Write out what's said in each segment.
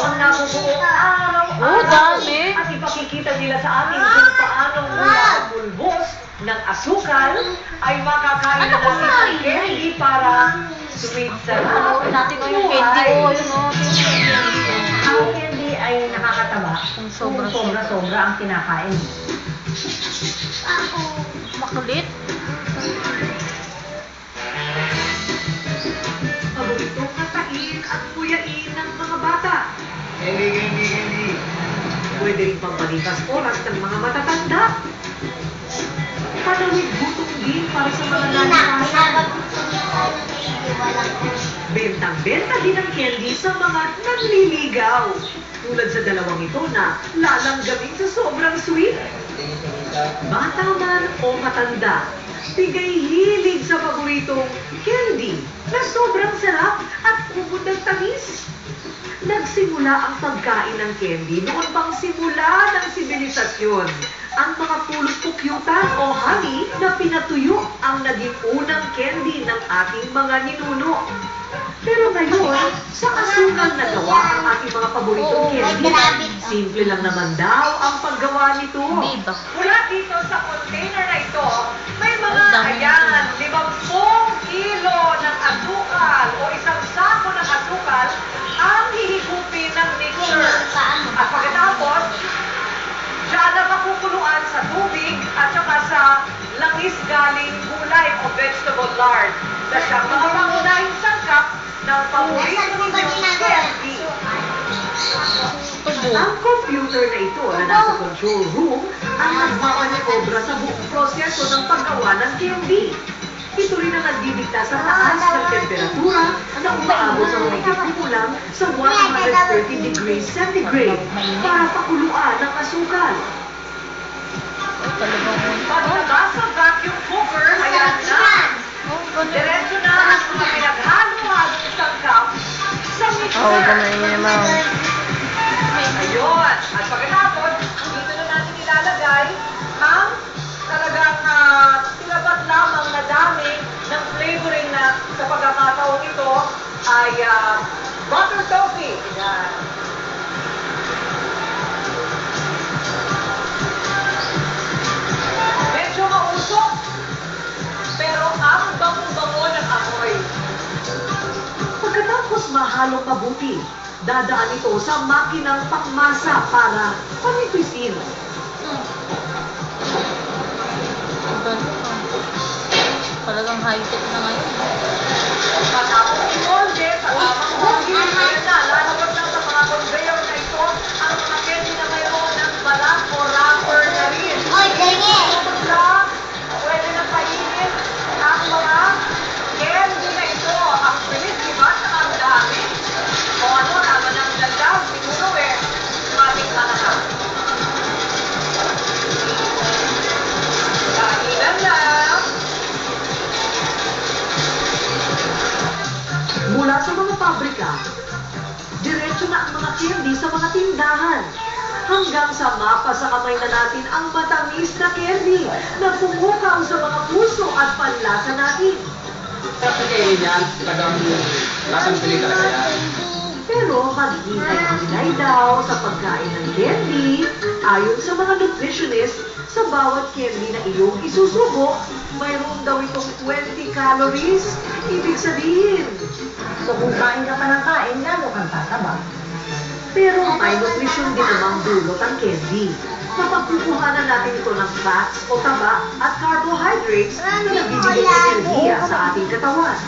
ang nabubuo araw-araw. Dami. At ipakikita nila sa atin kung paano mula ang bulbos ng asukal ay makakain na natin ang candy para sweet sarap. Natin ko yung candy. Oh, yun o. Ang candy ay nakakataba kung Sobra. sobra-sobra ang kinakain. Makulit. Paboritong katain at kuyain ng mga bata. Hindi. Pwede rin pampalipas oras ng mga matatanda. Panawid gutom din para sa mga nalikasan. Bentang-benta din ang candy sa mga nagliligaw. Tulad sa dalawang ito na lalanggamin sa sobrang sweet. Bata man o matanda, bigay hilig sa paboritong candy na sobrang sarap at ubod ng tamis. Nagsimula ang pagkain ng candy noon pang simula ng sibilisasyon. Ang mga pulot pukyutan o honey na pinatuyo ang naging unang candy ng ating mga ninuno. Pero ngayon, sa asukal na gawa ang ating mga paboritong candy, simple lang naman daw ang paggawa nito. Diba? Mula dito sa container na ito, may mga Ang dami ayan, 50 kilo ng asukal o isang sako ng asukal ang hihigupin ng mixer. At pagkatapos, diyan na makukuluan sa tubig at saka sa langis galing gulay o vegetable lard na siyang mga pangunahing sangkap ng paborito ninyong candy. Ang computer na ito na nasa control room ang nagmamaniobra sa buong proseso ng paggawa ng candy. Ito rin ang nagdidikta sa taas ng temperatura na umaabot sa humigit kumulang sa 130 degrees centigrade para pakuluan ng asukal. Paglabas sa vacuum cooker, ayan na. Diretso na ang mga pinaghalo-halong sangkap sa mixer. Ganun yun naman. Ayun. At pagkatapos, dito na natin ilalagay ang talagang tinapat lamang na dami ng flavoring na sa pagkakataong ito ay butter toffee. Yan. Medyo mausok, pero ang bango-bango ng amoy. Pagkatapos mahalong mabuti, dadaan ito sa makinang pangmasa para panipisin. Talagang high-tech na ngayon. Matapos i-molde sa tamang molde, kaya na lalabas na sa mga conveyor na ito ang mga candy na mayroon ng balat o wrapper na rin. Bukod sa pwede na painit ang mga candy na ito. Ang bilis, diba? Saka ang dami. O ano, tama ng dagdag, siguro matik na na. Kailan lang. Mula sa mga pabrika, diretso na ang mga candy sa mga tindahan. Hanggang sa mapa sa kamay na natin ang matamis na candy na pumukaw sa mga puso at panlasa natin. Sa pagkain niyan, talagang lasang pili talaga yan. Pero maghintay-hintay daw sa pagkain ng candy, ayon sa mga nutritionist, sa bawat candy na iyong isusubok, mayroon daw itong 20 calories. Ibig sabihin, So kung kain ka pa ng kain, lalo kang tataba. pero may nutrisyon din namang dulot ang candy. Mapagkukuhanan natin ito ng fats o taba at carbohydrates na nagbibigay ng enerhiya sa ating katawan.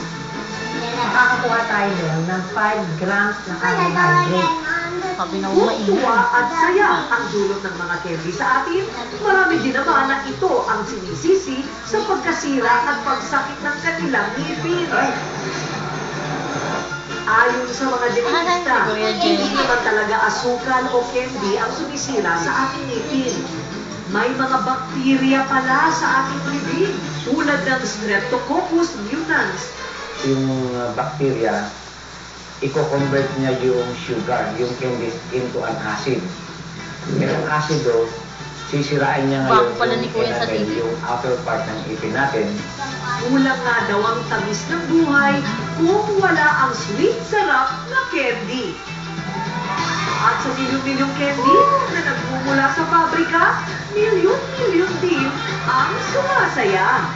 Makakakuha tayo doon ng 5 grams na carbohydrate. Sabi na Kung umainit. tuwa at saya ang dulot ng mga candy sa atin, marami din naman na ito ang sinisisi sa pagkasira at pagsakit ng kanilang ngipin. Ayon sa mga dentista, hindi naman talaga asukal o candy ang sumisira sa ating ngipin. May mga bakterya pala sa ating bibig, tulad ng Streptococcus mutans. Yung bacteria, i-convert niya yung sugar, yung candy into an acid. Yung acid do, sisirain niya ngayon Bago pala ni Kuya sa TV. yung outer part ng ipin natin. Kulang nga daw ang tamis ng buhay kung wala ang sweet sarap na candy. At sa milyong-milyong candy na nagmumula sa pabrika, milyon-milyon din ang sumasaya.